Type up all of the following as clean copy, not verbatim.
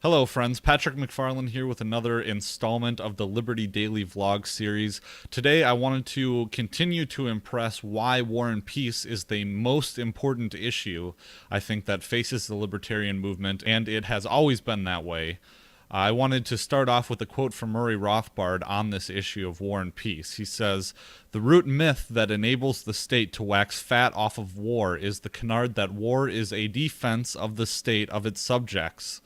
Hello, friends. Patrick McFarland here with another installment of the Liberty Daily Vlog series. Today, I wanted to continue to impress why War and Peace is the most important issue, I think, that faces the libertarian movement, and it has always been that way. I wanted to start off with a quote from Murray Rothbard on this issue of War and Peace. He says, "The root myth that enables the state to wax fat off of war is the canard that war is a defense of the state of its subjects.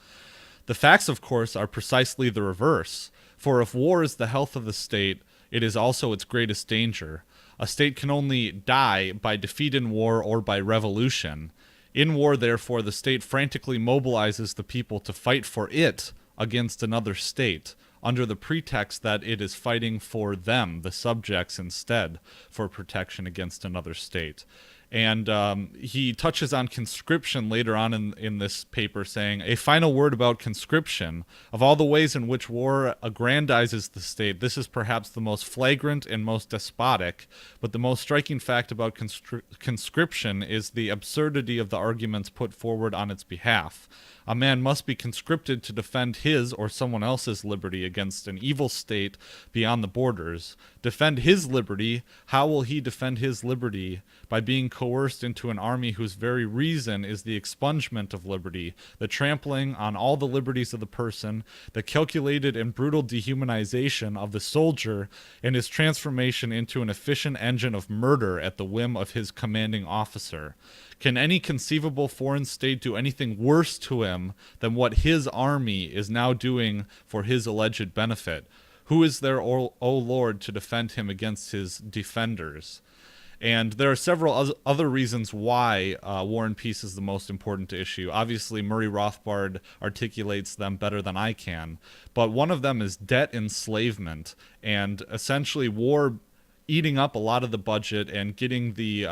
The facts, of course, are precisely the reverse, for if war is the health of the state, it is also its greatest danger. A state can only die by defeat in war or by revolution. In war, therefore, the state frantically mobilizes the people to fight for it against another state, under the pretext that it is fighting for them, the subjects, instead, for protection against another state." And he touches on conscription later on in this paper, saying, "A final word about conscription. Of all the ways in which war aggrandizes the state, this is perhaps the most flagrant and most despotic, but the most striking fact about conscription is the absurdity of the arguments put forward on its behalf. A man must be conscripted to defend his or someone else's liberty against an evil state beyond the borders. Defend his liberty? How will he defend his liberty? By being coerced into an army whose very reason is the expungement of liberty, the trampling on all the liberties of the person, the calculated and brutal dehumanization of the soldier, and his transformation into an efficient engine of murder at the whim of his commanding officer. Can any conceivable foreign state do anything worse to him than what his army is now doing for his alleged benefit? Who is there, O Lord, to defend him against his defenders?" And there are several other reasons why War and Peace is the most important issue. Obviously, Murray Rothbard articulates them better than I can. But one of them is debt enslavement, and essentially war eating up a lot of the budget and getting the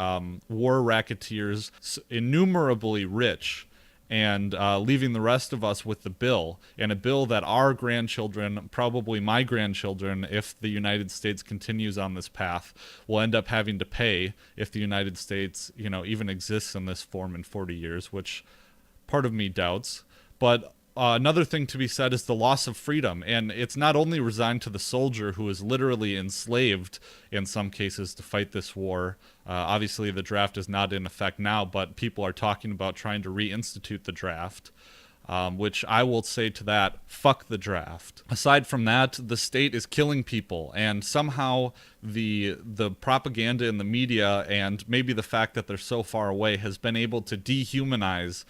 war racketeers innumerably rich, and leaving the rest of us with the bill, and a bill that our grandchildren, probably my grandchildren, if the United States continues on this path, will end up having to pay if the United States, even exists in this form in 40 years, which part of me doubts. But another thing to be said is the loss of freedom, and it's not only resigned to the soldier, who is literally enslaved in some cases to fight this war. Obviously, the draft is not in effect now, but people are talking about trying to reinstitute the draft, which I will say to that, fuck the draft. Aside from that, the state is killing people, and somehow the propaganda in the media, and maybe the fact that they're so far away, has been able to dehumanize.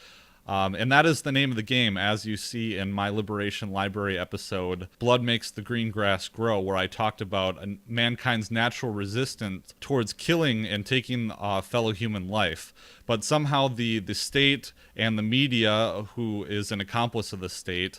And that is the name of the game, as you see in my Liberation Library episode, Blood Makes the Green Grass Grow, where I talked about mankind's natural resistance towards killing and taking fellow human life. But somehow the state and the media, who is an accomplice of the state,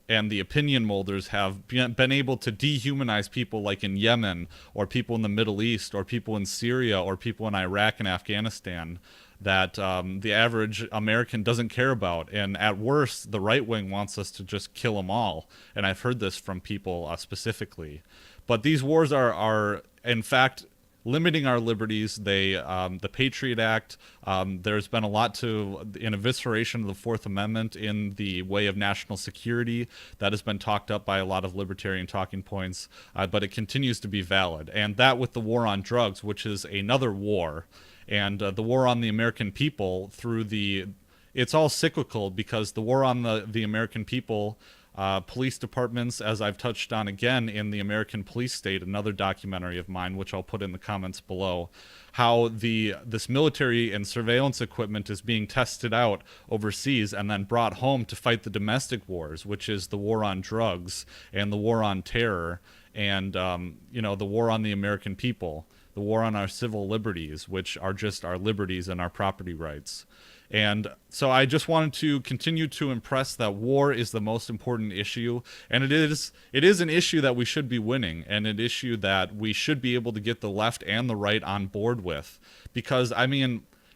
and the opinion molders have been able to dehumanize people like in Yemen, or people in the Middle East, or people in Syria, or people in Iraq and Afghanistan, that the average American doesn't care about. And at worst, the right wing wants us to just kill them all. And I've heard this from people specifically. But these wars are in fact, limiting our liberties. The Patriot Act, there's been a lot in evisceration of the Fourth Amendment in the way of national security. That has been talked up by a lot of libertarian talking points, but it continues to be valid. And that with the war on drugs, which is another war, and the war on the American people it's all cyclical, because the war on the American people, police departments, as I've touched on again in the American Police State, another documentary of mine, which I'll put in the comments below, how this military and surveillance equipment is being tested out overseas and then brought home to fight the domestic wars, which is the war on drugs and the war on terror, and the war on the American people, the war on our civil liberties, which are just our liberties and our property rights. And so I just wanted to continue to impress that war is the most important issue, and it is an issue that we should be winning, and an issue that we should be able to get the left and the right on board with, because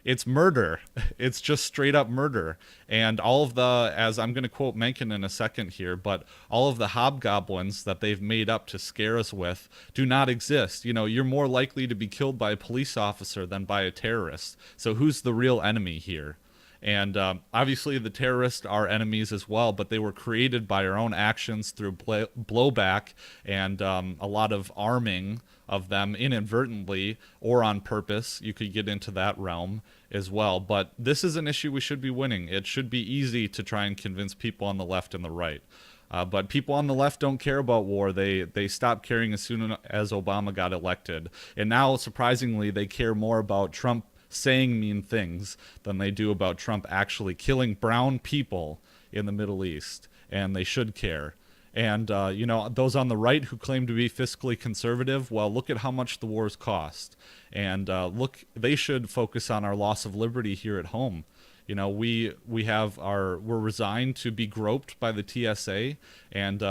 it's murder. It's just straight up murder. And all of as I'm going to quote Mencken in a second here, but all of the hobgoblins that they've made up to scare us with do not exist. You're more likely to be killed by a police officer than by a terrorist. So who's the real enemy here? And obviously, the terrorists are enemies as well, but they were created by our own actions through blowback and a lot of arming of them inadvertently or on purpose. You could get into that realm as well. But this is an issue we should be winning. It should be easy to try and convince people on the left and the right. But people on the left don't care about war. They stopped caring as soon as Obama got elected. And now, surprisingly, they care more about Trump saying mean things than they do about Trump actually killing brown people in the Middle East. And they should care. And, those on the right who claim to be fiscally conservative, well, look at how much the wars cost. And they should focus on our loss of liberty here at home. We're resigned to be groped by the TSA, and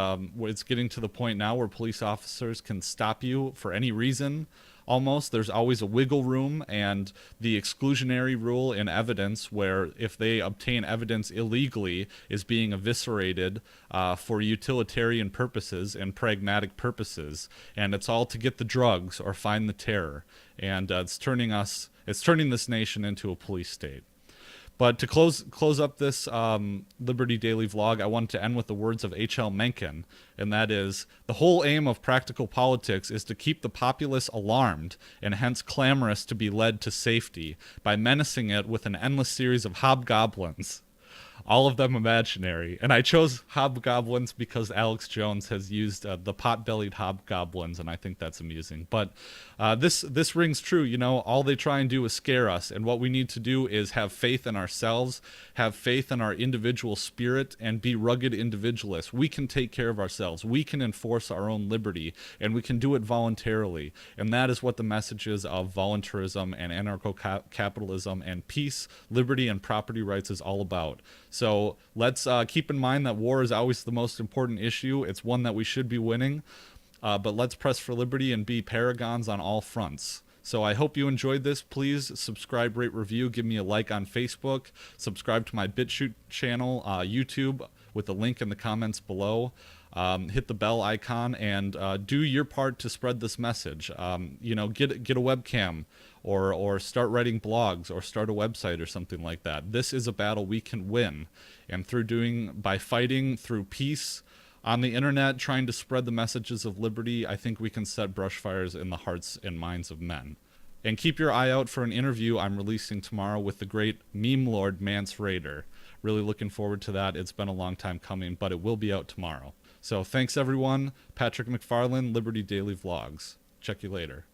it's getting to the point now where police officers can stop you for any reason. Almost, there's always a wiggle room, and the exclusionary rule in evidence, where if they obtain evidence illegally, is being eviscerated for utilitarian purposes and pragmatic purposes, and it's all to get the drugs or find the terror, and it's turning this nation into a police state. But to close up this Liberty Daily vlog, I wanted to end with the words of H.L. Mencken, and that is, the whole aim of practical politics is to keep the populace alarmed and hence clamorous to be led to safety by menacing it with an endless series of hobgoblins, all of them imaginary. And I chose hobgoblins because Alex Jones has used the pot-bellied hobgoblins, and I think that's amusing. But this rings true. All they try and do is scare us, and what we need to do is have faith in ourselves, have faith in our individual spirit, and be rugged individualists. We can take care of ourselves. We can enforce our own liberty, and we can do it voluntarily. And that is what the message is of voluntarism and anarcho-capitalism and peace, liberty, and property rights is all about. So let's keep in mind that war is always the most important issue. It's one that we should be winning, but let's press for liberty and be paragons on all fronts. So I hope you enjoyed this. Please subscribe, rate, review, give me a like on Facebook, subscribe to my BitChute channel, YouTube, with the link in the comments below. Hit the bell icon and do your part to spread this message. Get a webcam or start writing blogs or start a website or something like that. This is a battle we can win, and by fighting through peace on the internet, trying to spread the messages of liberty, I think we can set brush fires in the hearts and minds of men. And keep your eye out for an interview I'm releasing tomorrow with the great meme lord Mance Raider. Really looking forward to that. It's been a long time coming, but it will be out tomorrow. So thanks everyone. Patrick McFarland, Liberty Daily Vlogs. Check you later.